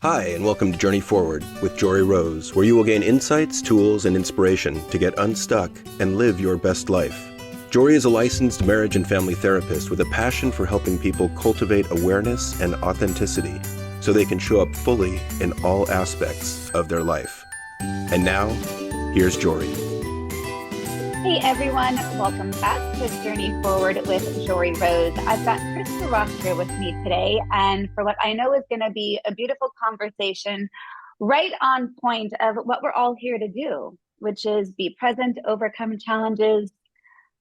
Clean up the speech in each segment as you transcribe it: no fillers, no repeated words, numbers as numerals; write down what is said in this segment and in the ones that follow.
Hi, and welcome to Journey Forward with Jory Rose, where you will gain insights, tools, and inspiration to get unstuck and live your best life. Jory is a licensed marriage and family therapist with a passion for helping people cultivate awareness and authenticity so they can show up fully in all aspects of their life. And now, here's Jory. Hey everyone, welcome back to Journey Forward with Jory Rose. I've got Chris Cirak here with me today, and for what I know is going to be a beautiful conversation right on point of what we're all here to do, which is be present, overcome challenges,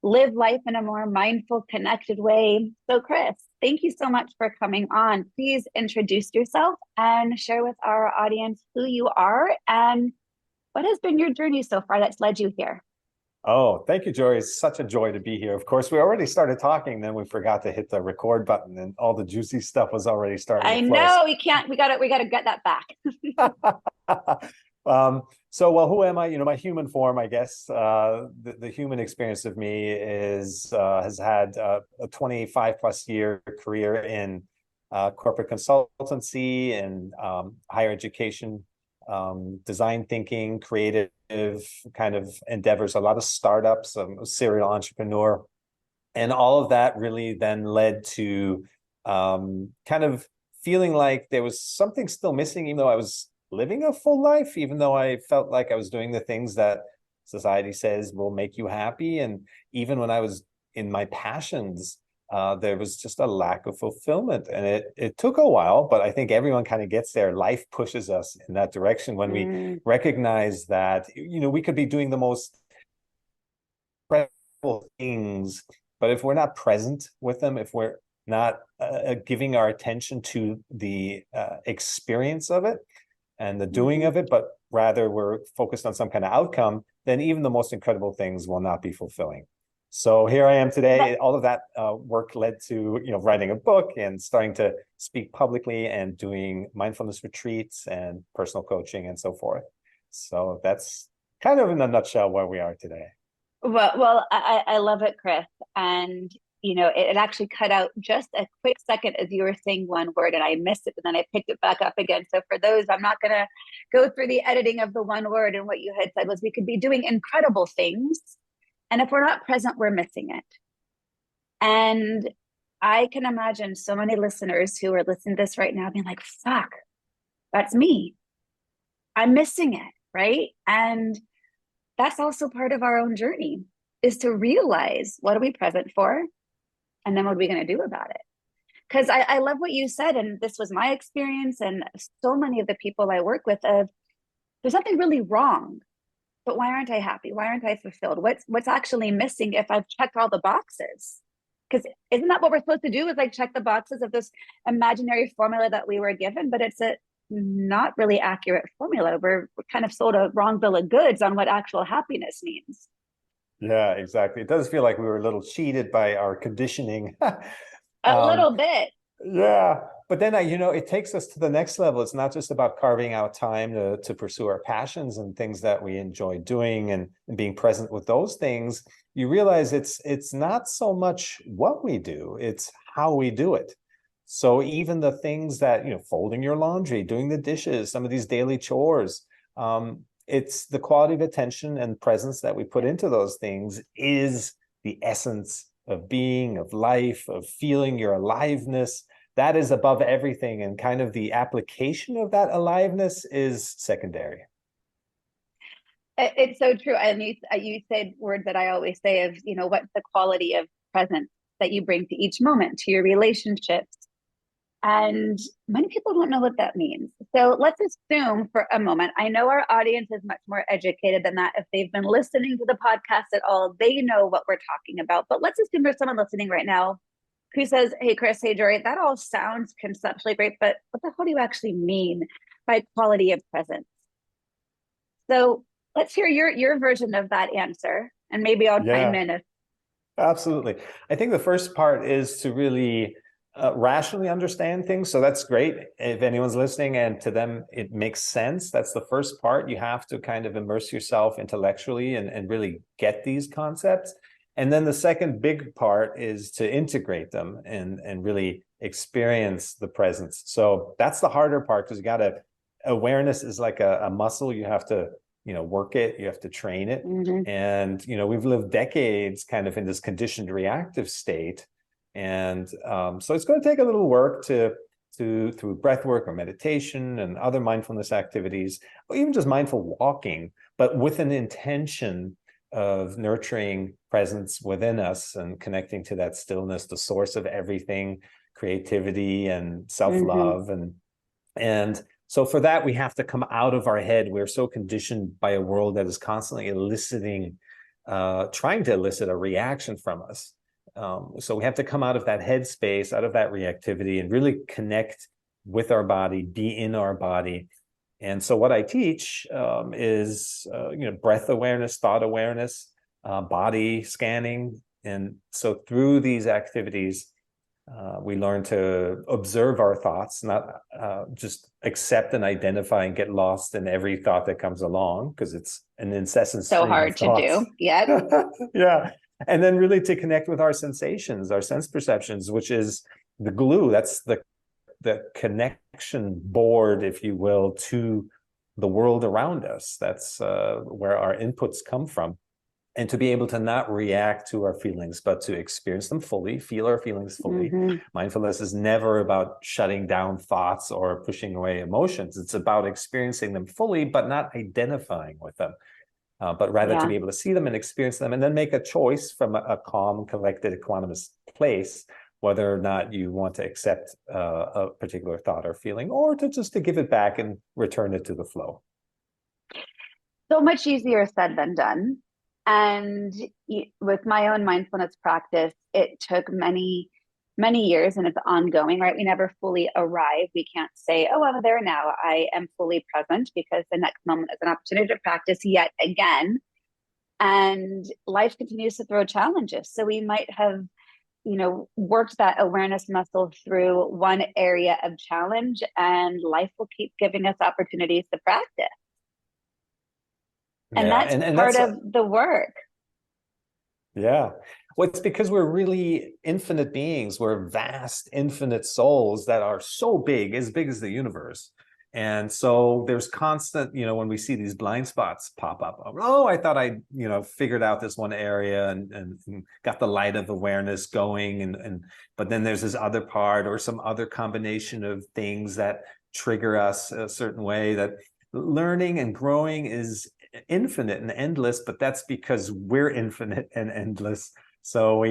live life in a more mindful, connected way. So Chris, thank you so much for coming on. Please introduce yourself and share with our audience who you are and what has been your journey so far that's led you here. Oh, thank you, Jory. It's such a joy to be here. Of course, we already started talking, then we forgot to hit the record button, and all the juicy stuff was already starting to flow. I know, we got to get that back. Well, who am I? My human form, I guess. The human experience of me has had a 25 plus year career in corporate consultancy and higher education, design thinking, creative kind of endeavors, a lot of startups, a serial entrepreneur. And all of that really then led to kind of feeling like there was something still missing, even though I was living a full life, even though I felt like I was doing the things that society says will make you happy. And even when I was in my passions, there was just a lack of fulfillment. And it took a while, but I think everyone kind of gets there. Life pushes us in that direction when we recognize that, we could be doing the most incredible things, but if we're not present with them, if we're not giving our attention to the experience of it and the doing of it, but rather we're focused on some kind of outcome, then even the most incredible things will not be fulfilling. So here I am today. All of that work led to, writing a book and starting to speak publicly and doing mindfulness retreats and personal coaching and so forth. So that's kind of in a nutshell where we are today. Well, I love it, Chris. And, it actually cut out just a quick second as you were saying one word and I missed it, and then I picked it back up again. So for those, I'm not going to go through the editing of the one word, and what you had said was we could be doing incredible things, and if we're not present, we're missing it. And I can imagine so many listeners who are listening to this right now being like, fuck, that's me. I'm missing it, right? And that's also part of our own journey, is to realize, what are we present for? And then what are we going to do about it? Because I love what you said, and this was my experience and so many of the people I work with, of there's something really wrong, but why aren't I happy? Why aren't I fulfilled? What's actually missing if I've checked all the boxes? Because isn't that what we're supposed to do, is like check the boxes of this imaginary formula that we were given? But it's a not really accurate formula. We're kind of sold a wrong bill of goods on what actual happiness means. Yeah, exactly. It does feel like we were a little cheated by our conditioning. A little bit. Yeah. But then, it takes us to the next level. It's not just about carving out time to pursue our passions and things that we enjoy doing and being present with those things. You realize it's not so much what we do, it's how we do it. So even the things that, folding your laundry, doing the dishes, some of these daily chores, it's the quality of attention and presence that we put into those things is the essence of being, of life, of feeling your aliveness. That is above everything, and kind of the application of that aliveness is secondary. It's so true. And you said words that I always say of, what's the quality of presence that you bring to each moment, to your relationships. And many people don't know what that means. So let's assume for a moment, I know our audience is much more educated than that. If they've been listening to the podcast at all, they know what we're talking about. But let's assume there's someone listening right now who says, hey, Chris, hey, Jory, that all sounds conceptually great, but what the hell do you actually mean by quality of presence? So let's hear your version of that answer, and maybe I'll chime in. Absolutely. I think the first part is to really rationally understand things. So that's great. If anyone's listening and to them it makes sense, that's the first part. You have to kind of immerse yourself intellectually and really get these concepts. And then the second big part is to integrate them and really experience the presence. So that's the harder part, because awareness is like a muscle. You have to, work it, you have to train it. Mm-hmm. And, we've lived decades kind of in this conditioned reactive state. And so it's going to take a little work through breath work or meditation and other mindfulness activities, or even just mindful walking, but with an intention of nurturing presence within us and connecting to that stillness, the source of everything, creativity and self-love. And so for that, we have to come out of our head. We're so conditioned by a world that is constantly trying to elicit a reaction from us. So we have to come out of that headspace, out of that reactivity, and really connect with our body, be in our body. And so what I teach is, breath awareness, thought awareness, body scanning. And so through these activities, we learn to observe our thoughts, not just accept and identify and get lost in every thought that comes along, because it's an incessant stream So hard of thoughts. to do. Yep. Yeah. And then really to connect with our sensations, our sense perceptions, which is the glue. That's the connection board, if you will, to the world around us. That's where our inputs come from. And to be able to not react to our feelings, but to experience them fully, feel our feelings fully. Mm-hmm. Mindfulness is never about shutting down thoughts or pushing away emotions. It's about experiencing them fully, but not identifying with them. But rather to be able to see them and experience them, and then make a choice from a calm, collected, equanimous place, whether or not you want to accept a particular thought or feeling, or to give it back and return it to the flow. So much easier said than done. And with my own mindfulness practice, it took many years, and it's ongoing, right? We never fully arrive. We can't say, oh, I'm there now, I am fully present, because the next moment is an opportunity to practice yet again. And life continues to throw challenges. So we might have, worked that awareness muscle through one area of challenge, and life will keep giving us opportunities to practice. And that's part of the work. Yeah. Well, it's because we're really infinite beings. We're vast, infinite souls that are so big as the universe. And so there's constant, when we see these blind spots pop up, oh, I thought I, figured out this one area and got the light of awareness going. But then there's this other part or some other combination of things that trigger us a certain way. That learning and growing is infinite and endless, but that's because we're infinite and endless. So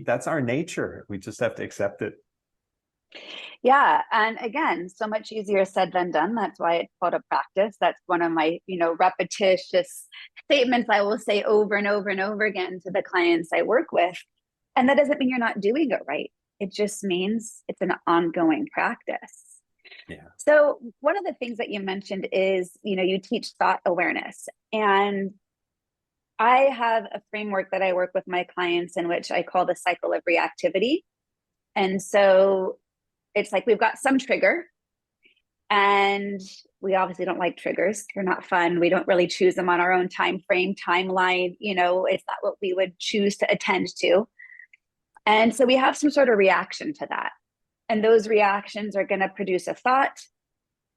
that's our nature. We just have to accept it. Yeah. And again, so much easier said than done. That's why it's called a practice. That's one of my, repetitious statements I will say over and over and over again to the clients I work with. And that doesn't mean you're not doing it right. It just means it's an ongoing practice. Yeah. So one of the things that you mentioned is, you teach thought awareness. And I have a framework that I work with my clients in, which I call the cycle of reactivity. And so it's like we've got some trigger, and we obviously don't like triggers. They're not fun. We don't really choose them on our own timeline. It's not what we would choose to attend to. And so we have some sort of reaction to that. And those reactions are going to produce a thought,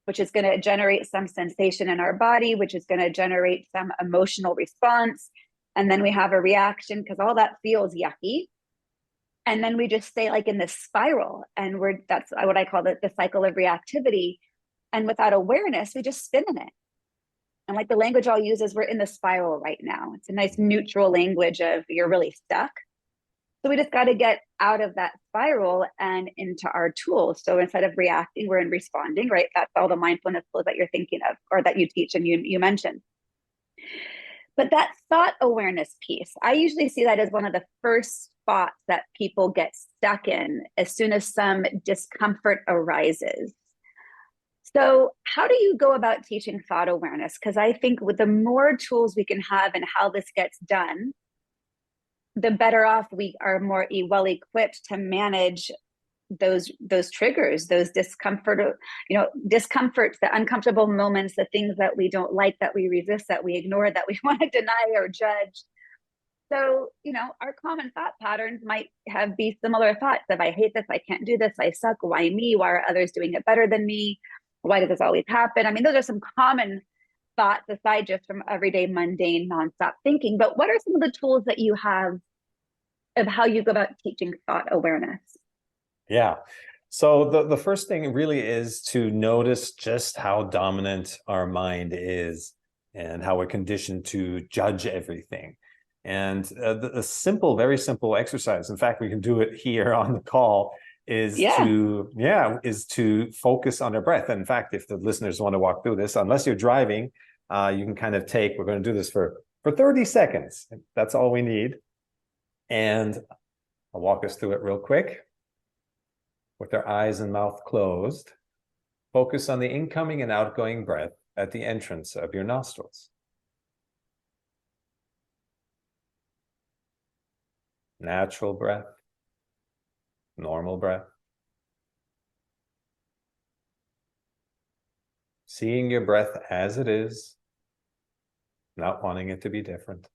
which is going to generate some sensation in our body, which is going to generate some emotional response. And then we have a reaction because all that feels yucky. And then we just stay like in this spiral. And that's what I call the cycle of reactivity. And without awareness, we just spin in it. And like the language I'll use is, we're in the spiral right now. It's a nice neutral language of you're really stuck. So we just got to get out of that spiral and into our tools. So instead of reacting, we're in responding, right? That's all the mindfulness tools that you're thinking of, or that you teach and you mentioned. But that thought awareness piece, I usually see that as one of the first spots that people get stuck in as soon as some discomfort arises. So how do you go about teaching thought awareness? Because I think with the more tools we can have and how this gets done, the better off we are, more well-equipped to manage those triggers, those discomforts, the uncomfortable moments, the things that we don't like, that we resist, that we ignore, that we want to deny or judge. So, our common thought patterns might be similar thoughts of, I hate this, I can't do this, I suck, why me? Why are others doing it better than me? Why does this always happen? I mean, those are some common thoughts aside just from everyday mundane nonstop thinking. But what are some of the tools that you have of how you go about teaching thought awareness? Yeah. So the first thing really is to notice just how dominant our mind is and how we're conditioned to judge everything. And the simple, very simple exercise, in fact, we can do it here on the call, is to focus on our breath. And in fact, if the listeners want to walk through this, unless you're driving, you can kind of we're going to do this for 30 seconds. That's all we need. And I'll walk us through it real quick. With our eyes and mouth closed, focus on the incoming and outgoing breath at the entrance of your nostrils. Natural breath, normal breath. Seeing your breath as it is, not wanting it to be different.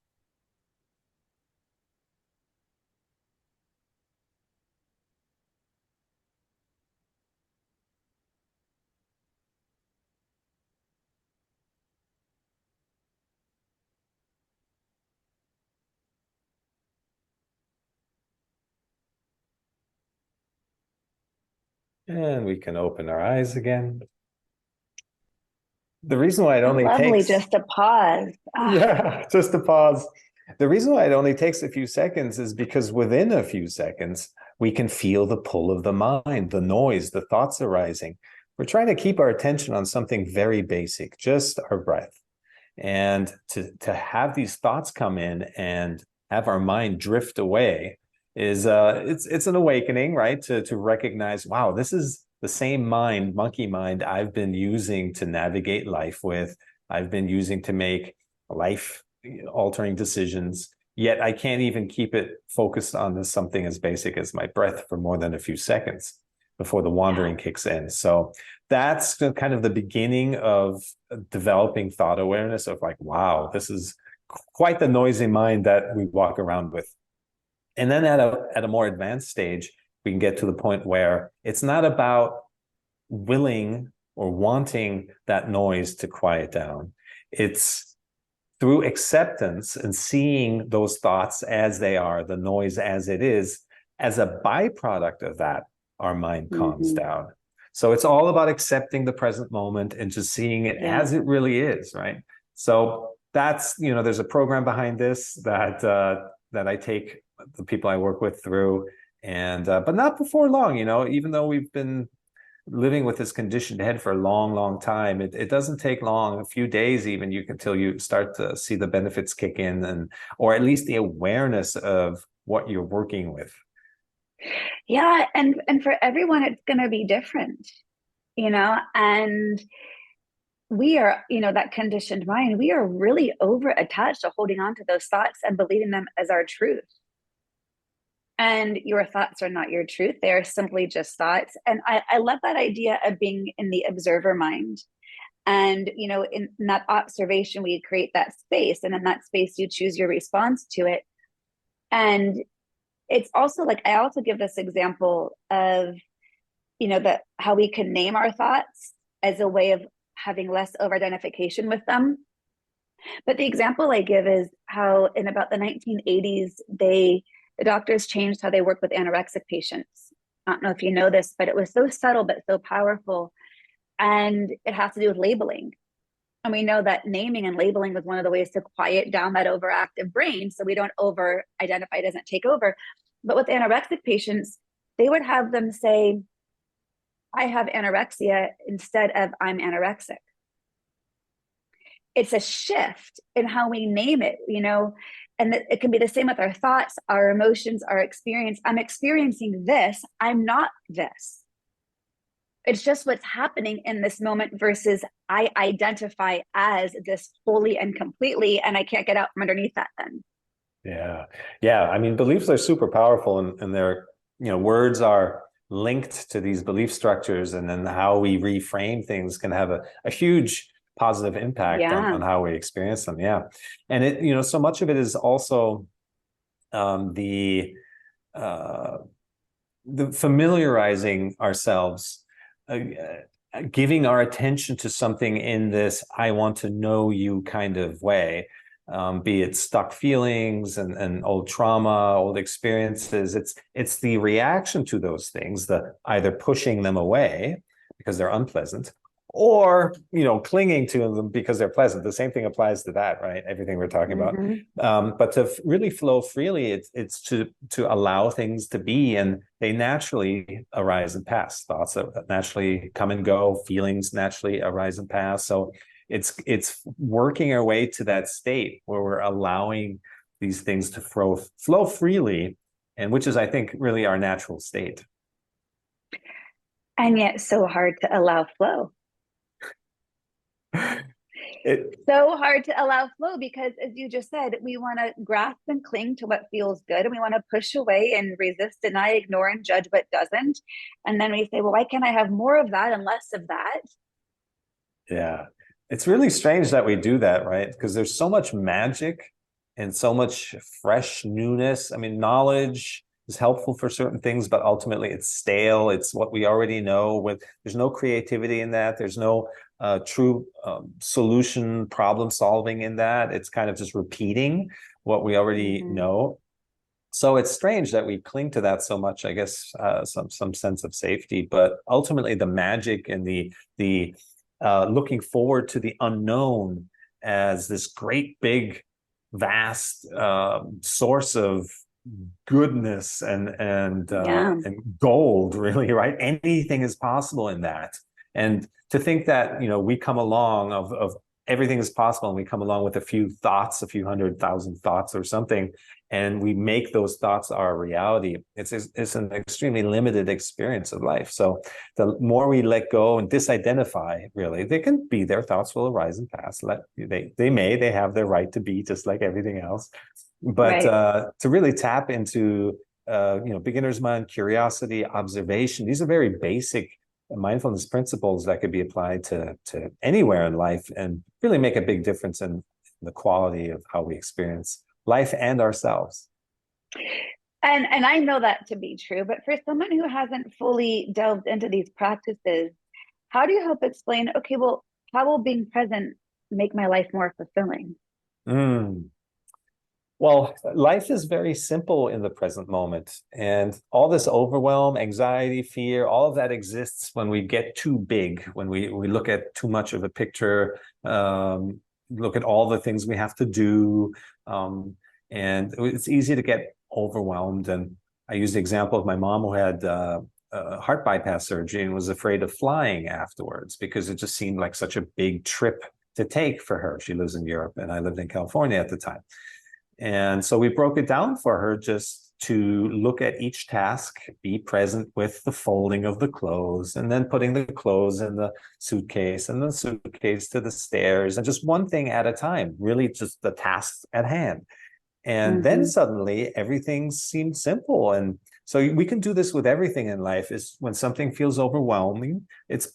And we can open our eyes again. The reason why it only lovely takes... just to pause. Yeah, just to pause. The reason why it only takes a few seconds is because within a few seconds, we can feel the pull of the mind, the noise, the thoughts arising. We're trying to keep our attention on something very basic, just our breath. And to have these thoughts come in and have our mind drift away is it's an awakening, right? To recognize, wow, this is the same mind, monkey mind, I've been using to navigate life with. I've been using to make life-altering decisions, yet I can't even keep it focused on something as basic as my breath for more than a few seconds before the wandering kicks in. So that's kind of the beginning of developing thought awareness of like, wow, this is quite the noisy mind that we walk around with. And then at a more advanced stage, we can get to the point where it's not about willing or wanting that noise to quiet down. It's through acceptance and seeing those thoughts as they are, the noise as it is, as a byproduct of that, our mind calms down. So it's all about accepting the present moment and just seeing it as it really is, right? So that's, there's a program behind this that I take the people I work with through, and but not before long, even though we've been living with this conditioned head for a long, long time, it doesn't take long, a few days even, until you start to see the benefits kick in, or at least the awareness of what you're working with. Yeah, and for everyone, it's going to be different, and we are, that conditioned mind, we are really over attached to holding on to those thoughts and believing them as our truth. And your thoughts are not your truth. They are simply just thoughts. And I love that idea of being in the observer mind. And, in that observation, we create that space. And in that space, you choose your response to it. And it's also like, I also give this example of, how we can name our thoughts as a way of having less over-identification with them. But the example I give is how in about the 1980s, the doctors changed how they work with anorexic patients. I don't know if you know this, but it was so subtle but so powerful. And it has to do with labeling. And we know that naming and labeling was one of the ways to quiet down that overactive brain so we don't over-identify, doesn't take over. But with anorexic patients, they would have them say, I have anorexia instead of I'm anorexic. It's a shift in how we name it, and it can be the same with our thoughts, our emotions, our experience. I'm experiencing this. I'm not this. It's just what's happening in this moment versus I identify as this fully and completely, and I can't get out from underneath that then. Yeah. I mean, beliefs are super powerful, and they're, words are linked to these belief structures, and then how we reframe things can have a huge positive impact on how we experience them. Yeah. And it, so much of it is also the uh, familiarizing ourselves, giving our attention to something in this "I want to know you" kind of way, be it stuck feelings and old trauma, old experiences. It's the reaction to those things, the either pushing them away because they're unpleasant, or clinging to them because they're pleasant. The same thing applies to that, right? Everything we're talking about. But to really flow freely, it's to allow things to be, and they naturally arise and pass. Thoughts that naturally come and go, feelings naturally arise and pass. So it's working our way to that state where we're allowing these things to flow freely, and which is, I think, really our natural state. And yet so hard to allow flow. So hard to allow flow because, as you just said, we want to grasp and cling to what feels good, and we want to push away and resist, deny, ignore, and judge what doesn't. And then we say, well, why can't I have more of that and less of that? Yeah, it's really strange that we do that, right? Because there's so much magic and so much fresh newness. I mean, knowledge is helpful for certain things, but ultimately it's stale. It's what we already know. There's no creativity in that. There's no true solution, problem solving in that. It's kind of just repeating what we already know. So it's strange that we cling to that so much. I guess some sense of safety, but ultimately the magic and the looking forward to the unknown as this great big vast source of goodness and gold, really, right? Anything is possible in that. And to think that we come along of everything is possible, and we come along with a few thoughts, a few 100,000 thoughts or something, and we make those thoughts our reality. It's an extremely limited experience of life. So the more we let go and disidentify, really, they can be, their thoughts will arise and pass. They have their right to be, just like everything else. But to really tap into beginner's mind, curiosity, observation, these are very basic mindfulness principles that could be applied to anywhere in life and really make a big difference in the quality of how we experience life and ourselves. And I know that to be true, but for someone who hasn't fully delved into these practices, how do you help explain, okay, well, how will being present make my life more fulfilling? Well, life is very simple in the present moment, and all this overwhelm, anxiety, fear, all of that exists when we get too big, when we look at too much of a picture, look at all the things we have to do, and it's easy to get overwhelmed. And I use the example of my mom, who had heart bypass surgery and was afraid of flying afterwards because it just seemed like such a big trip to take for her. She lives in Europe, and I lived in California at the time. And so we broke it down for her just to look at each task, be present with the folding of the clothes, and then putting the clothes in the suitcase, and the suitcase to the stairs, and just one thing at a time, really just the tasks at hand. And then suddenly everything seemed simple. And so we can do this with everything in life. Is when something feels overwhelming, it's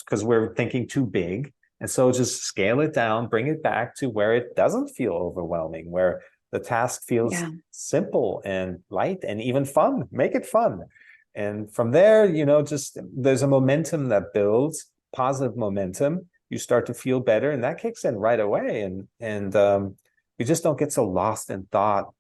because we're thinking too big. And so just scale it down, bring it back to where it doesn't feel overwhelming, where the task feels simple and light and even fun. Make it fun. And from there, just there's a momentum that builds, positive momentum. You start to feel better, and that kicks in right away. And we just don't get so lost in thought.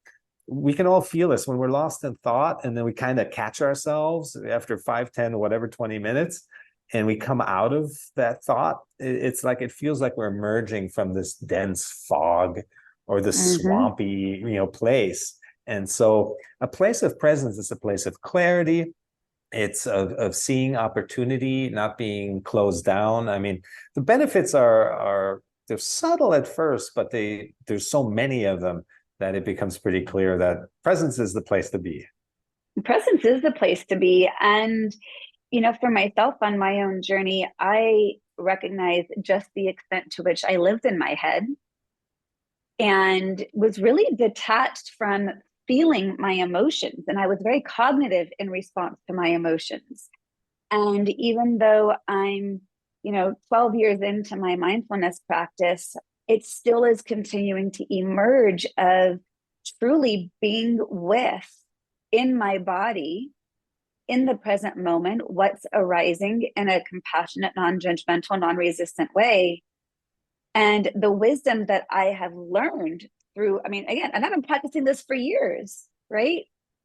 We can all feel this when we're lost in thought, and then we kind of catch ourselves after 5, 10, whatever, 20 minutes, and we come out of that thought. It's like, it feels like we're emerging from this dense fog or the swampy, place. And so a place of presence is a place of clarity. It's of seeing opportunity, not being closed down. I mean, the benefits are they're subtle at first, but there's so many of them that it becomes pretty clear that presence is the place to be. Presence is the place to be. And, for myself on my own journey, I recognize just the extent to which I lived in my head and was really detached from feeling my emotions. And I was very cognitive in response to my emotions. And even though I'm, 12 years into my mindfulness practice, it still is continuing to emerge of truly being with, in my body, in the present moment, what's arising in a compassionate, non-judgmental, non-resistant way. And the wisdom that I have learned through, I mean, again, and I've been practicing this for years, right?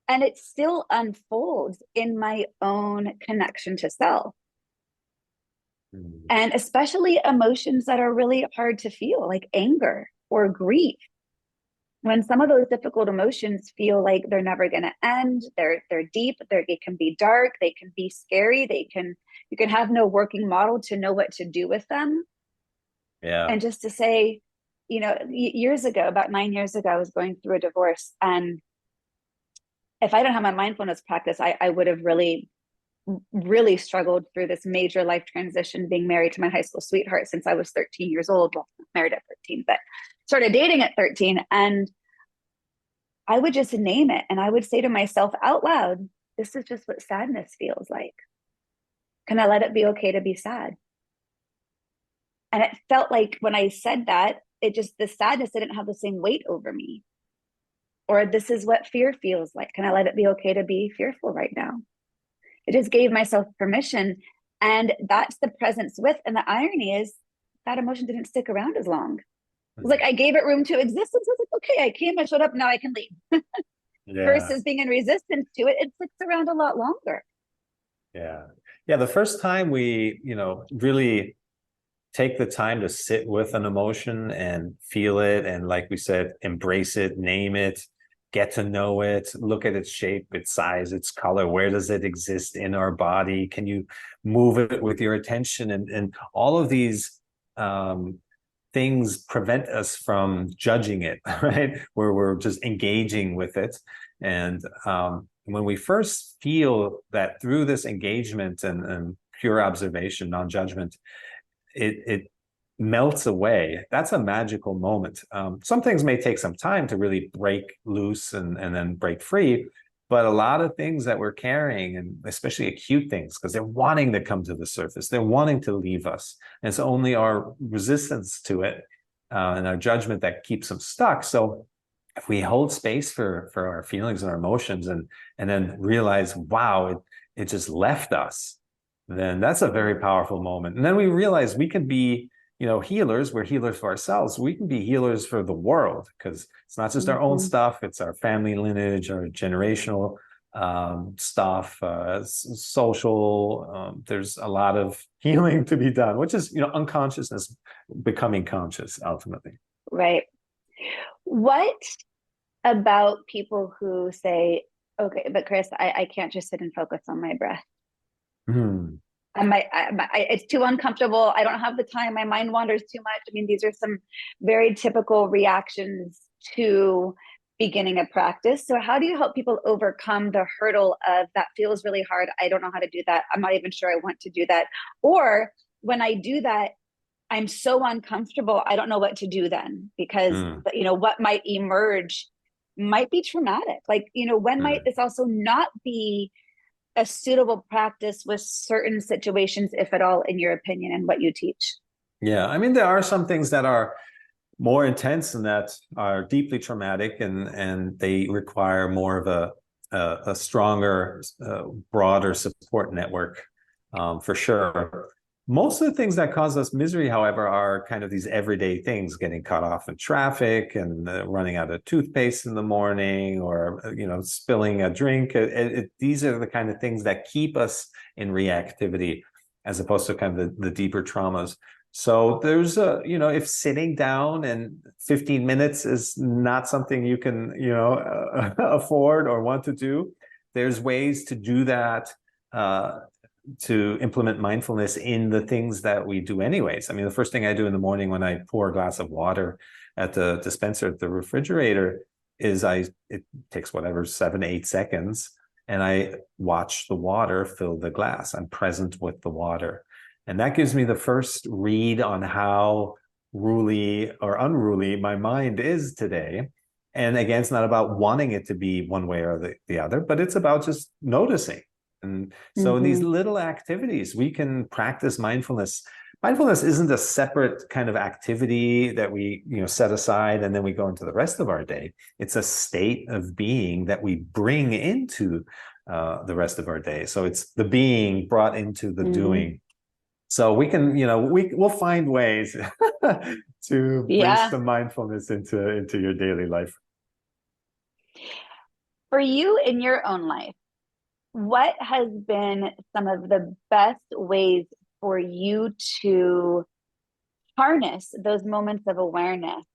And it still unfolds in my own connection to self. And especially emotions that are really hard to feel, like anger or grief. When some of those difficult emotions feel like they're never going to end, they're deep, they can be dark, they can be scary, you can have no working model to know what to do with them. Yeah. And just to say, you know, years ago, about 9 years ago, I was going through a divorce, and if I didn't have my mindfulness practice, I would have really struggled through this major life transition, being married to my high school sweetheart since I was 13 years old. Well, married at 13, but started dating at 13. And I would just name it. And I would say to myself out loud, this is just what sadness feels like. Can I let it be okay to be sad? And it felt like when I said that, the sadness didn't have the same weight over me. Or this is what fear feels like. Can I let it be okay to be fearful right now? It just gave myself permission. And that's the presence with. And the irony is that emotion didn't stick around as long. It was like I gave it room to existence. I was like, okay, I came, I showed up, now I can leave. Yeah. Versus being in resistance to it, it sticks around a lot longer. Yeah. Yeah. The first time we, really take the time to sit with an emotion and feel it, and like we said, embrace it, name it, get to know it, look at its shape, its size, its color. Where does it exist in our body? Can you move it with your attention? And all of these things prevent us from judging it, right? Where we're just engaging with it. And when we first feel that through this engagement and pure observation, non-judgment, it melts away. That's a magical moment. Some things may take some time to really break loose and then break free, but a lot of things that we're carrying, and especially acute things, because they're wanting to come to the surface, they're wanting to leave us. And it's only our resistance to it and our judgment that keeps them stuck. So if we hold space for our feelings and our emotions, and then realize, wow, it just left us, then that's a very powerful moment. And then we realize we can be, healers. We're healers for ourselves. We can be healers for the world, because it's not just our own stuff. It's our family lineage, our generational stuff, social. There's a lot of healing to be done, which is, unconsciousness becoming conscious ultimately. Right. What about people who say, okay, but Chris, I can't just sit and focus on my breath. It's too uncomfortable. I don't have the time. My mind wanders too much. I mean, these are some very typical reactions to beginning a practice. So how do you help people overcome the hurdle of that feels really hard? I don't know how to do that. I'm not even sure I want to do that. Or when I do that, I'm so uncomfortable. I don't know what to do then, because what might emerge might be traumatic. Like, when might this also not be a suitable practice with certain situations, if at all, in your opinion, and what you teach? Yeah, I mean, there are some things that are more intense and that are deeply traumatic, and they require more of a stronger, broader support network, for sure. Most of the things that cause us misery, however, are kind of these everyday things: getting cut off in traffic, and running out of toothpaste in the morning, or spilling a drink. These are the kind of things that keep us in reactivity, as opposed to kind of the deeper traumas. So there's if sitting down and 15 minutes is not something you can afford or want to do, there's ways to do that. To implement mindfulness in the things that we do anyways. I mean, the first thing I do in the morning when I pour a glass of water at the dispenser at the refrigerator is it takes whatever, 7 to 8 seconds, and I watch the water fill the glass. I'm present with the water. And that gives me the first read on how ruly or unruly my mind is today. And again, it's not about wanting it to be one way or the other, but it's about just noticing. And so in these little activities, we can practice mindfulness Mindfulness isn't a separate kind of activity that we, set aside and then we go into the rest of our day. It's a state of being that we bring into the rest of our day. So it's the being brought into the doing. So we can, we'll find ways to bring some mindfulness into your daily life. For you in your own life, what has been some of the best ways for you to harness those moments of awareness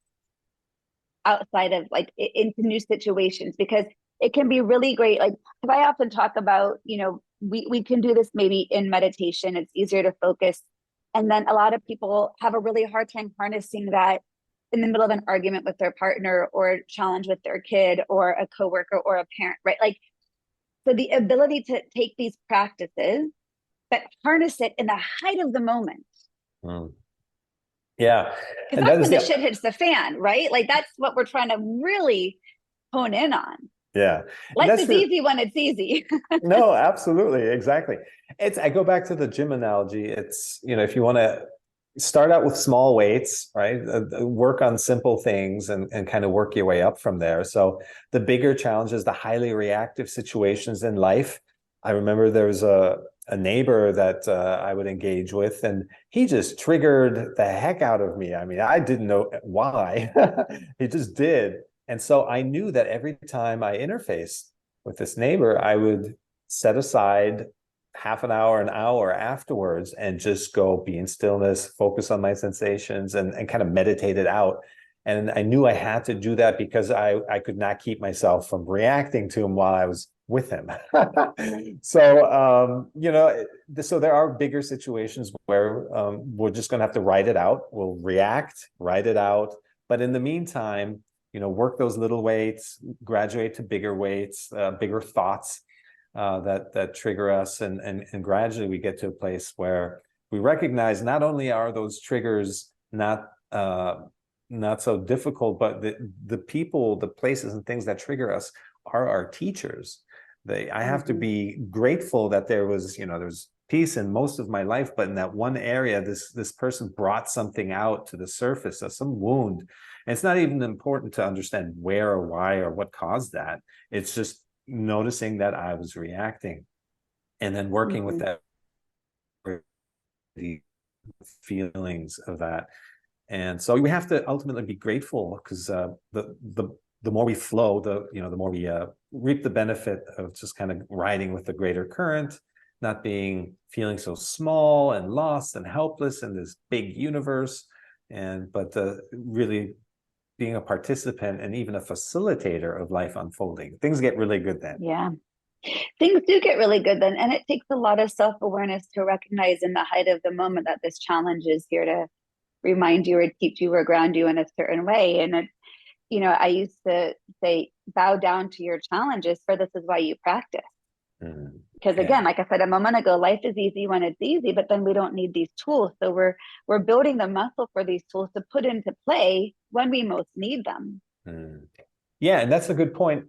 outside of like into new situations? Because it can be really great. Like, because I often talk about, we can do this maybe in meditation. It's easier to focus. And then a lot of people have a really hard time harnessing that in the middle of an argument with their partner or a challenge with their kid or a coworker or a parent, right? Like, so the ability to take these practices but harness it in the height of the moment. Yeah. Because that's when the shit hits the fan, right? Like that's what we're trying to really hone in on. Yeah. Life is easy when it's easy. No, absolutely. Exactly. I go back to the gym analogy. It's, if you want to start out with small weights, right? Work on simple things and kind of work your way up from there. So the bigger challenges, the highly reactive situations in life. I remember there was a neighbor that I would engage with, and he just triggered the heck out of me. I mean, I didn't know why. He just did. And so I knew that every time I interfaced with this neighbor, I would set aside half an hour afterwards and just go be in stillness, focus on my sensations and kind of meditate it out. And I knew I had to do that because I could not keep myself from reacting to him while I was with him. So, so there are bigger situations where we're just going to have to write it out. We'll react, write it out. But in the meantime, work those little weights, graduate to bigger weights, bigger thoughts that trigger us. And gradually we get to a place where we recognize not only are those triggers not so difficult, but the people, the places and things that trigger us are our teachers. I have to be grateful that there's peace in most of my life, but in that one area, this person brought something out to the surface, some wound. And it's not even important to understand where or why or what caused that. It's just noticing that I was reacting and then working with that, the feelings of that. And so we have to ultimately be grateful because the more we flow, the more we reap the benefit of just kind of riding with the greater current, not feeling so small and lost and helpless in this big universe, but really being a participant and even a facilitator of life unfolding. Things get really good then. Yeah. Things do get really good then. And it takes a lot of self-awareness to recognize in the height of the moment that this challenge is here to remind you or teach you or ground you in a certain way. And it, I used to say, bow down to your challenges, for this is why you practice. Because again, like I said a moment ago, life is easy when it's easy, but then we don't need these tools. So we're building the muscle for these tools to put into play when we most need them. Yeah, and that's a good point.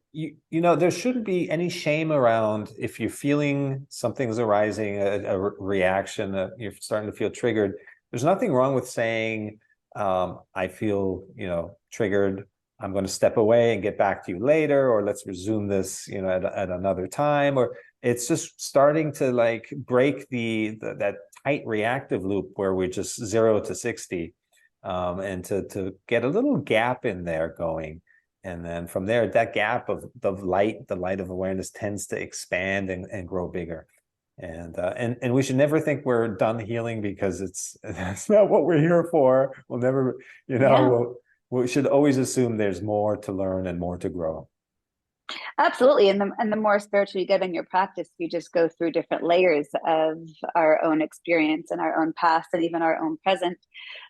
There shouldn't be any shame around if you're feeling something's arising, a reaction, you're starting to feel triggered. There's nothing wrong with saying, I feel, triggered. I'm going to step away and get back to you later, or let's resume this, at another time. Or it's just starting to like break that tight reactive loop where we're just 0 to 60, and to get a little gap in there going. And then from there, that gap of the light of awareness tends to expand and grow bigger. And we should never think we're done healing, because that's not what we're here for. We'll never, we should always assume there's more to learn and more to grow. Absolutely. And the more spiritual you get in your practice, you just go through different layers of our own experience and our own past and even our own present.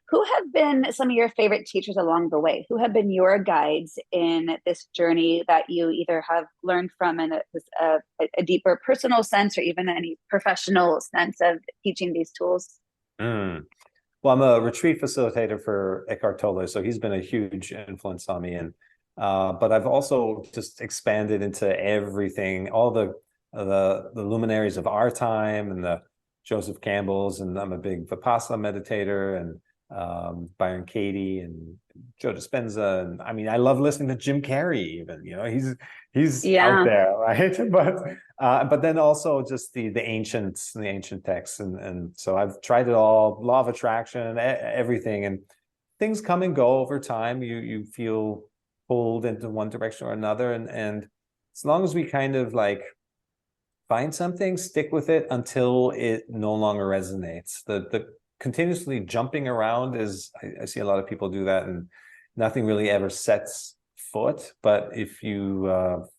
Who have been some of your favorite teachers along the way? Who have been your guides in this journey that you either have learned from in a deeper personal sense or even any professional sense of teaching these tools? Well, I'm a retreat facilitator for Eckhart Tolle, so he's been a huge influence on me. And but I've also just expanded into everything, all the luminaries of our time and the Joseph Campbell's, and I'm a big Vipassana meditator, and Byron Katie and Joe Dispenza, and I mean, I love listening to Jim Carrey. Even, you know, he's out there, right? But then also just the ancient texts, and so I've tried it all, law of attraction, everything, and things come and go over time. You feel pulled into one direction or another, and as long as we kind of like find something, stick with it until it no longer resonates. The continuously jumping around is, I see a lot of people do that, and nothing really ever sets foot. But if you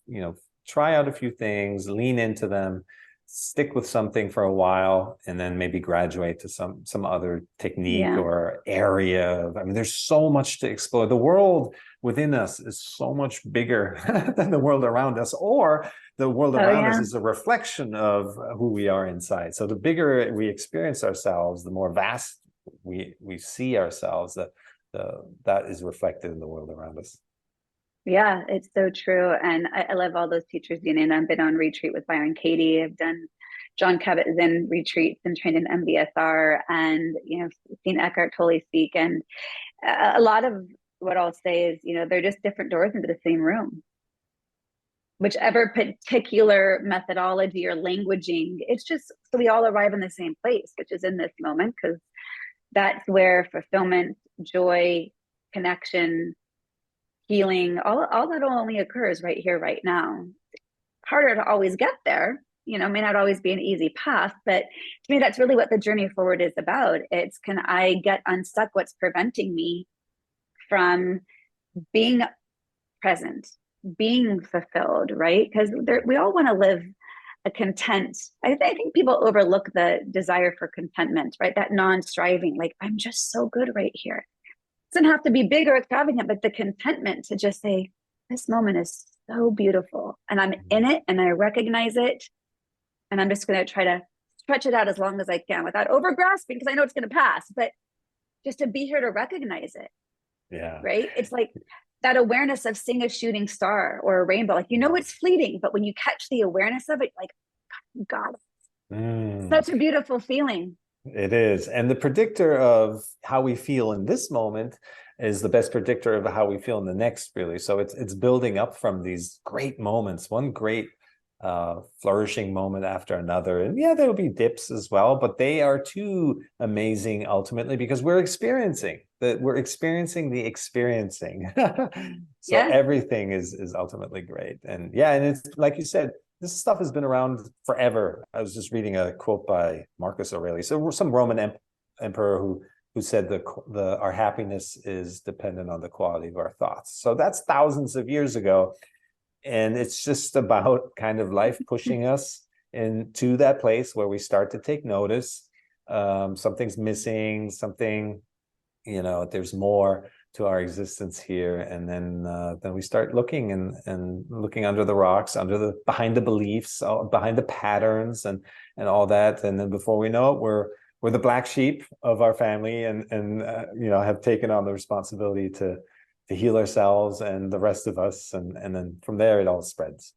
you know, try out a few things, lean into them, stick with something for a while, and then maybe graduate to some other technique or area. I mean, there's so much to explore. The world within us is so much bigger than the world around us, or the world around us is a reflection of who we are inside. So the bigger we experience ourselves, the more vast we see ourselves, that is reflected in the world around us. Yeah, it's so true. And I love all those teachers, you know, and I've been on retreat with Byron Katie. I've done John Kabat-Zinn retreats and trained in MBSR, and, you know, seen Eckhart Tolle speak. And a lot of what I'll say is, you know, they're just different doors into the same room. Whichever particular methodology or languaging, it's just so we all arrive in the same place, which is in this moment, because that's where fulfillment, joy, connection, healing, all that only occurs right here, right now. Harder to always get there, you know, may not always be an easy path, but to me, that's really what the journey forward is about. It's, can I get unstuck what's preventing me from being present, being fulfilled, right? Because we all want to live a content. I think people overlook the desire for contentment, right? That non-striving, like, I'm just so good right here. It doesn't have to be big or extravagant, but the contentment to just say, this moment is so beautiful and I'm in it and I recognize it. And I'm just going to try to stretch it out as long as I can without over grasping, because I know it's going to pass, but just to be here to recognize it. Yeah. Right. It's like that awareness of seeing a shooting star or a rainbow, like, you know, it's fleeting, but when you catch the awareness of it, like, God, such a beautiful feeling. It is. And the predictor of how we feel in this moment is the best predictor of how we feel in the next, really. So it's building up from these great moments, one great flourishing moment after another. And yeah, there'll be dips as well, but they are too amazing ultimately, because we're experiencing the experiencing. So everything is ultimately great. And yeah, and it's like you said, this stuff has been around forever. I was just reading a quote by Marcus Aurelius, so some Roman emperor who said our happiness is dependent on the quality of our thoughts. So that's thousands of years ago. And it's just about kind of life pushing us into that place where we start to take notice. Something's missing, something, you know, there's more to our existence here. And then we start looking and looking under the rocks, behind the beliefs, behind the patterns and all that. And then before we know it, we're the black sheep of our family, and you know, have taken on the responsibility to heal ourselves and the rest of us, and then from there it all spreads.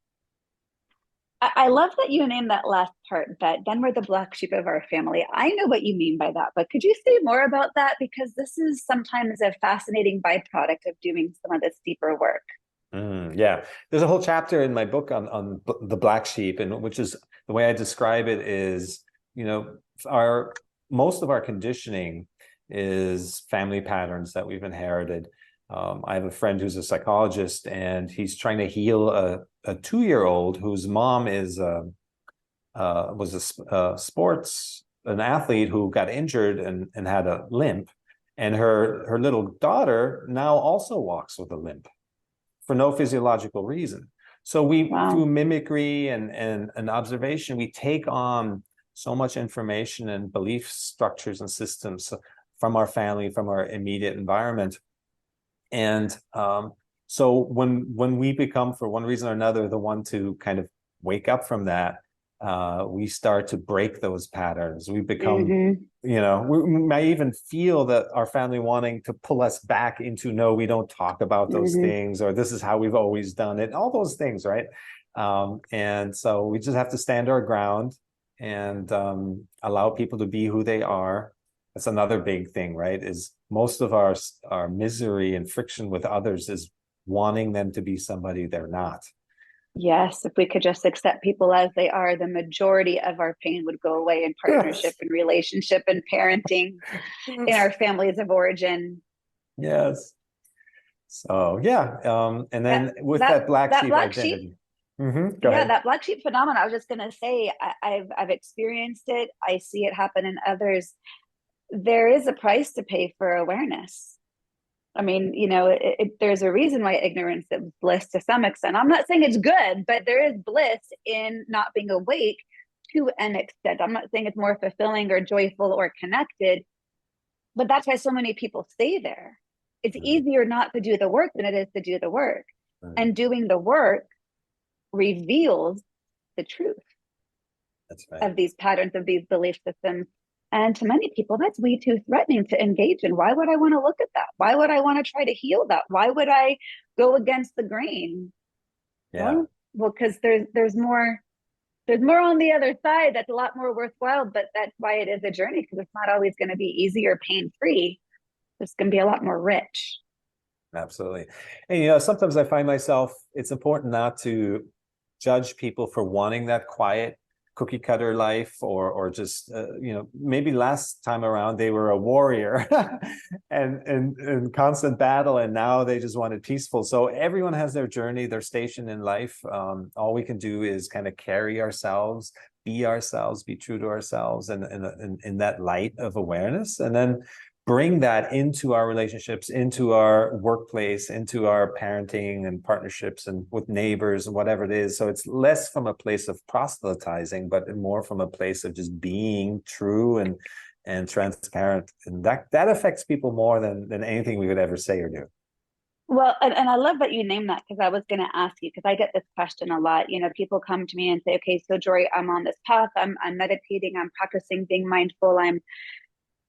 I love that you named that last part, that then we're the black sheep of our family. I know what you mean by that, but could you say more about that? Because this is sometimes a fascinating byproduct of doing some of this deeper work. Yeah, there's a whole chapter in my book on the black sheep, and which is the way I describe it is, you know, most of our conditioning is family patterns that we've inherited. I have a friend who's a psychologist, and he's trying to heal a 2-year-old whose mom was an athlete who got injured and had a limp, and her little daughter now also walks with a limp for no physiological reason. So we, through mimicry and observation, we take on so much information and belief structures and systems from our family, from our immediate environment. And so when we become, for one reason or another, the one to kind of wake up from that, we start to break those patterns. We become, you know, we might even feel that our family wanting to pull us back into, no, we don't talk about those things, or this is how we've always done it, all those things, right? And so we just have to stand our ground and allow people to be who they are. That's another big thing, right? Is most of our misery and friction with others is wanting them to be somebody they're not. Yes, if we could just accept people as they are, the majority of our pain would go away in partnership Yes. and relationship and parenting in Yes. our families of origin. Yes. So yeah, and That then with that that black that sheep black sheep, identity. Go yeah, ahead. that black sheep phenomenon. I was just gonna say, I've experienced it. I see it happen in others. There is a price to pay for awareness. I mean, there's a reason why ignorance is bliss to some extent. I'm not saying it's good, but there is bliss in not being awake to an extent. I'm not saying it's more fulfilling or joyful or connected, but that's why so many people stay there. It's Mhm. easier not to do the work than it is to do the work. Mhm. And doing the work reveals the truth That's right. of these patterns, of these belief systems. And to many people, that's way too threatening to engage in. Why would I want to look at that? Why would I want to try to heal that? Why would I go against the grain? Yeah. Well, because there's more on the other side that's a lot more worthwhile, but that's why it is a journey, because it's not always going to be easy or pain-free. It's going to be a lot more rich. Absolutely. And sometimes I find myself, it's important not to judge people for wanting that quiet cookie cutter life, or just maybe last time around they were a warrior and in constant battle, and now they just wanted peaceful. So everyone has their journey, their station in life. All we can do is kind of carry ourselves, be true to ourselves, and in that light of awareness, and then bring that into our relationships, into our workplace, into our parenting and partnerships and with neighbors and whatever it is. So it's less from a place of proselytizing, but more from a place of just being true and transparent. And that affects people more than anything we would ever say or do. Well, and I love that you named that, because I was going to ask you, because I get this question a lot. People come to me and say, okay, so Jory, I'm on this path. I'm meditating. I'm practicing being mindful. I'm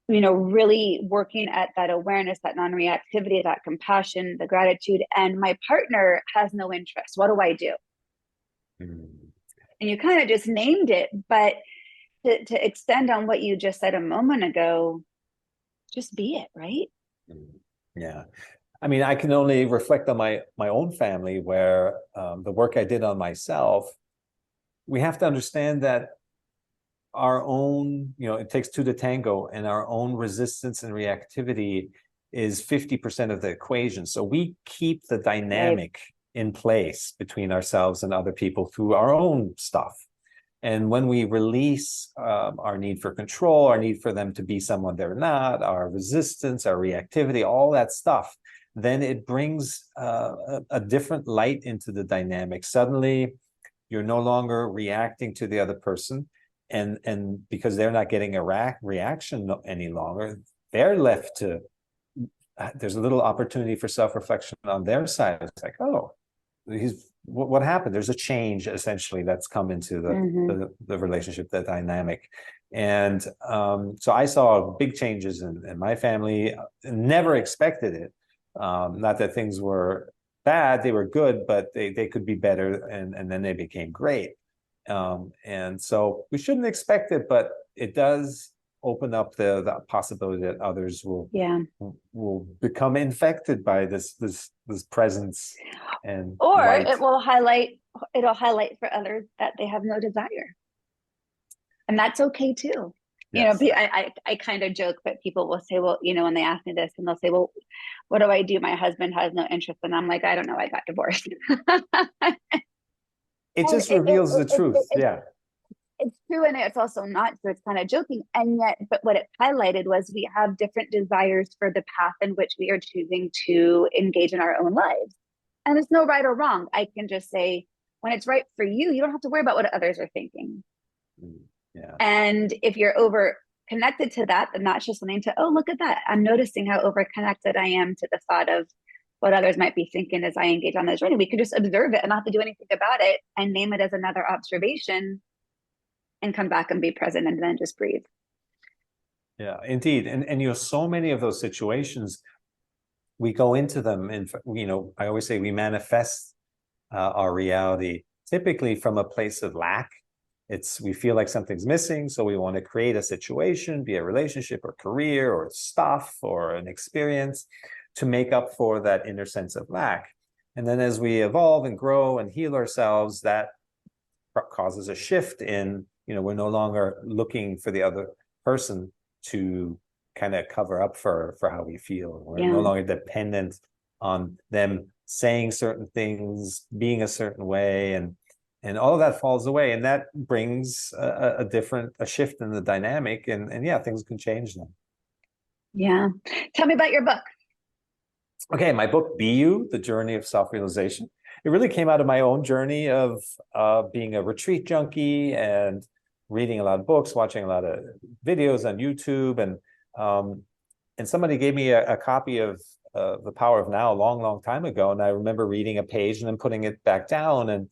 really working at that awareness, that non-reactivity, that compassion, the gratitude, and my partner has no interest. What do I do? Mm. And you kind of just named it, but to extend on what you just said a moment ago, just be it, right? Yeah. I mean, I can only reflect on my own family, where the work I did on myself, we have to understand that our own, it takes two to tango, and our own resistance and reactivity is 50% of the equation. So we keep the dynamic in place between ourselves and other people through our own stuff. And when we release our need for control, our need for them to be someone they're not, our resistance, our reactivity, all that stuff, then it brings a different light into the dynamic. Suddenly, you're no longer reacting to the other person. And because they're not getting a reaction any longer, they're left to, there's a little opportunity for self-reflection on their side. It's like, oh, what happened? There's a change essentially that's come into the relationship, the dynamic. And so I saw big changes in my family. Never expected it. Not that things were bad, they were good, but they could be better, and then they became great. And so we shouldn't expect it, but it does open up the possibility that others will become infected by this presence and Or light. it'll highlight for others that they have no desire. And that's okay too. Yes. I kind of joke, but people will say, well, when they ask me this, and they'll say, well, what do I do? My husband has no interest. And I'm like, I don't know. I got divorced. It just reveals the truth. Yeah. It's true, and it's also not. So it's kind of joking. And yet, but what it highlighted was we have different desires for the path in which we are choosing to engage in our own lives. And it's no right or wrong. I can just say, when it's right for you, you don't have to worry about what others are thinking. Yeah. And if you're over connected to that, then that's just something to, oh, look at that. I'm noticing how over connected I am to the thought of what others might be thinking as I engage on this journey. We can just observe it and not have to do anything about it, and name it as another observation, and come back and be present, and then just breathe. Yeah, indeed. And so many of those situations, we go into them, and I always say we manifest our reality typically from a place of lack. we feel like something's missing, so we want to create a situation, be a relationship or career or stuff or an experience, to make up for that inner sense of lack. And then as we evolve and grow and heal ourselves, that causes a shift in, we're no longer looking for the other person to kind of cover up for how we feel. We're no longer dependent on them saying certain things, being a certain way, and all of that falls away, and that brings a shift in the dynamic, and yeah, things can change then. Yeah. Tell me about your book. Okay, my book, Be You, The Journey of Self-Realization. It really came out of my own journey of being a retreat junkie and reading a lot of books, watching a lot of videos on YouTube, and somebody gave me a copy of The Power of Now a long, long time ago, and I remember reading a page and then putting it back down, and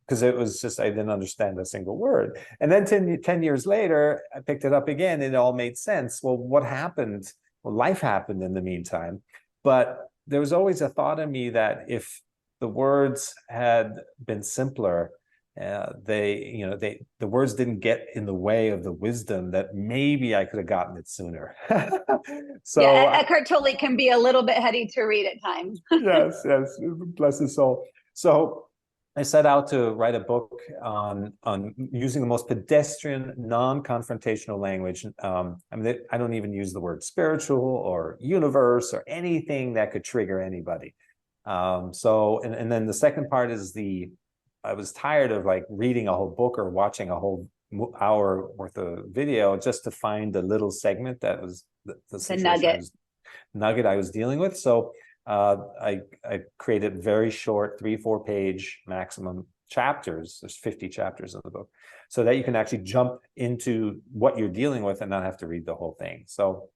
because it was just, I didn't understand a single word. And then 10 years later, I picked it up again, and it all made sense. Well, what happened? Well, life happened in the meantime. But there was always a thought in me that if the words had been simpler, the words didn't get in the way of the wisdom, that maybe I could have gotten it sooner. So yeah, Eckhart Tolle can be a little bit heady to read at times. yes, bless his soul. So I set out to write a book on using the most pedestrian, non-confrontational language. I don't even use the word spiritual or universe or anything that could trigger anybody. And then the second part is I was tired of like reading a whole book or watching a whole hour worth of video just to find the little segment that was the nugget I was dealing with. So I created very short 3-4 page maximum chapters. There's 50 chapters in the book, so that you can actually jump into what you're dealing with and not have to read the whole thing. So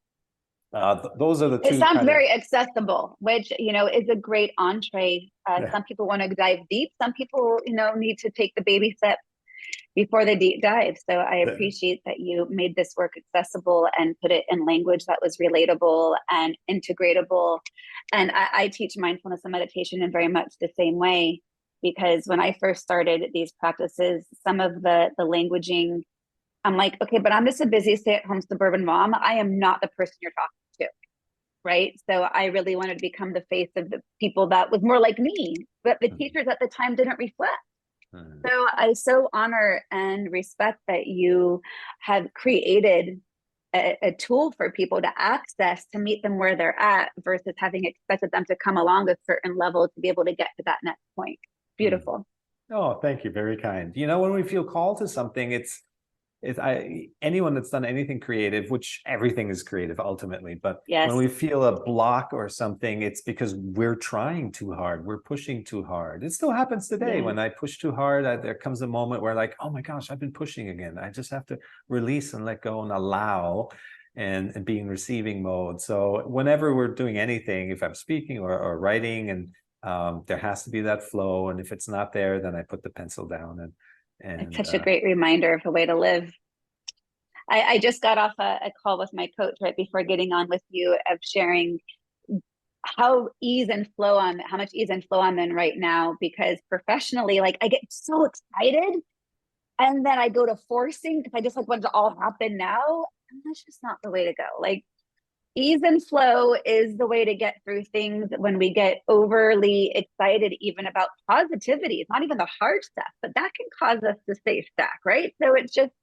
those are the two. It sounds very accessible, which is a great entree. Some people want to dive deep. Some people need to take the baby step before the deep dive. So I appreciate that you made this work accessible and put it in language that was relatable and integratable. And I teach mindfulness and meditation in very much the same way, because when I first started these practices, some of the languaging, I'm like, okay, but I'm just a busy stay-at-home suburban mom. I am not the person you're talking to, right? So I really wanted to become the face of the people that was more like me, but the teachers at the time didn't reflect. So I so honor and respect that you have created a tool for people to access, to meet them where they're at, versus having expected them to come along a certain level to be able to get to that next point. Beautiful. Oh, thank you. Very kind. When we feel called to something, anyone that's done anything creative, which everything is creative ultimately, but when we feel a block or something, it's because we're trying too hard. We're pushing too hard. It still happens today. When I push too hard, there comes a moment where like, oh my gosh, I've been pushing again. I just have to release and let go and allow and be in receiving mode. So whenever we're doing anything, if I'm speaking or writing, and there has to be that flow. And if it's not there, then I put the pencil down. And it's such a great reminder of a way to live. I just got off a call with my coach right before getting on with you, of sharing how much ease and flow I'm in right now, because professionally, like, I get so excited and then I go to forcing because I just want it to all happen now. And that's just not the way to go. Like, ease and flow is the way to get through things when we get overly excited, even about positivity. It's not even the hard stuff, but that can cause us to stay stuck, right? So it's just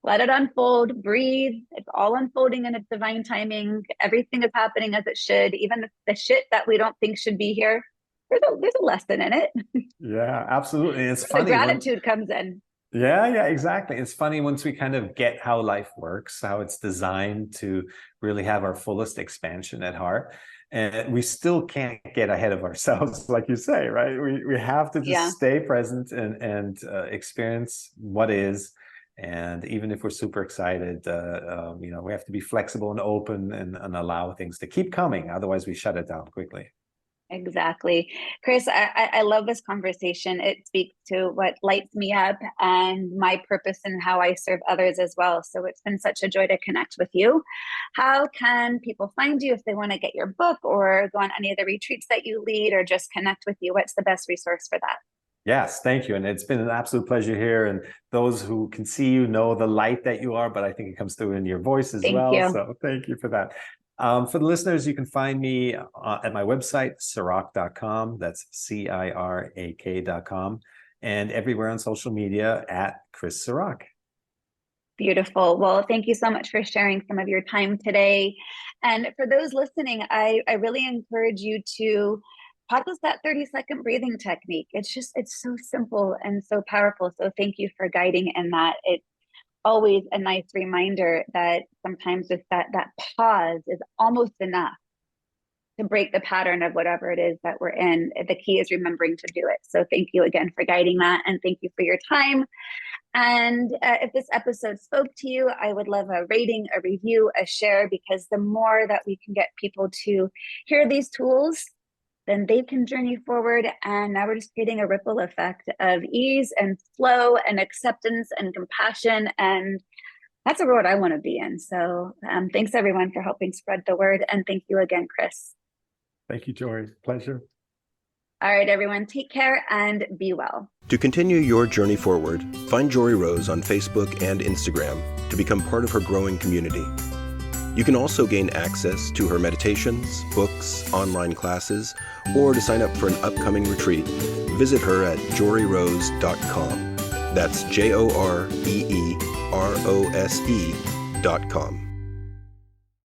let it unfold, breathe. It's all unfolding in its divine timing. Everything is happening as it should. Even the shit that we don't think should be here, there's a lesson in it. Yeah, absolutely. It's funny. The gratitude comes in. Yeah, exactly. It's funny once we kind of get how life works, how it's designed to really have our fullest expansion at heart. And we still can't get ahead of ourselves, like you say, right? We have to just stay present and experience what is. And even if we're super excited, we have to be flexible and open and allow things to keep coming. Otherwise, we shut it down quickly. Exactly. Chris, I love this conversation. It speaks to what lights me up and my purpose and how I serve others as well. So it's been such a joy to connect with you. How can people find you if they want to get your book or go on any of the retreats that you lead or just connect with you? What's the best resource for that? Yes, thank you. And it's been an absolute pleasure here. And those who can see you know the light that you are, but I think it comes through in your voice as Thank well. you. So thank you for that. For the listeners, you can find me at my website, cirak.com. That's CIRAK.com. And everywhere on social media at Chris Cirak. Beautiful. Well, thank you so much for sharing some of your time today. And for those listening, I really encourage you to practice that 30-second breathing technique. It's so simple and so powerful. So thank you for guiding in that. It's always a nice reminder that sometimes just that pause is almost enough to break the pattern of whatever it is that we're in. The key is remembering to do it. So thank you again for guiding that. And thank you for your time. And if this episode spoke to you, I would love a rating, a review, a share, because the more that we can get people to hear these tools, then they can journey forward. And now we're just creating a ripple effect of ease and flow and acceptance and compassion. And that's a world I want to be in. So thanks everyone for helping spread the word. And thank you again, Chris. Thank you, Jory. Pleasure. All right, everyone, take care and be well. To continue your journey forward, find Jory Rose on Facebook and Instagram to become part of her growing community. You can also gain access to her meditations, books, online classes, or to sign up for an upcoming retreat. Visit her at joryrose.com. That's JOREEROSE.com.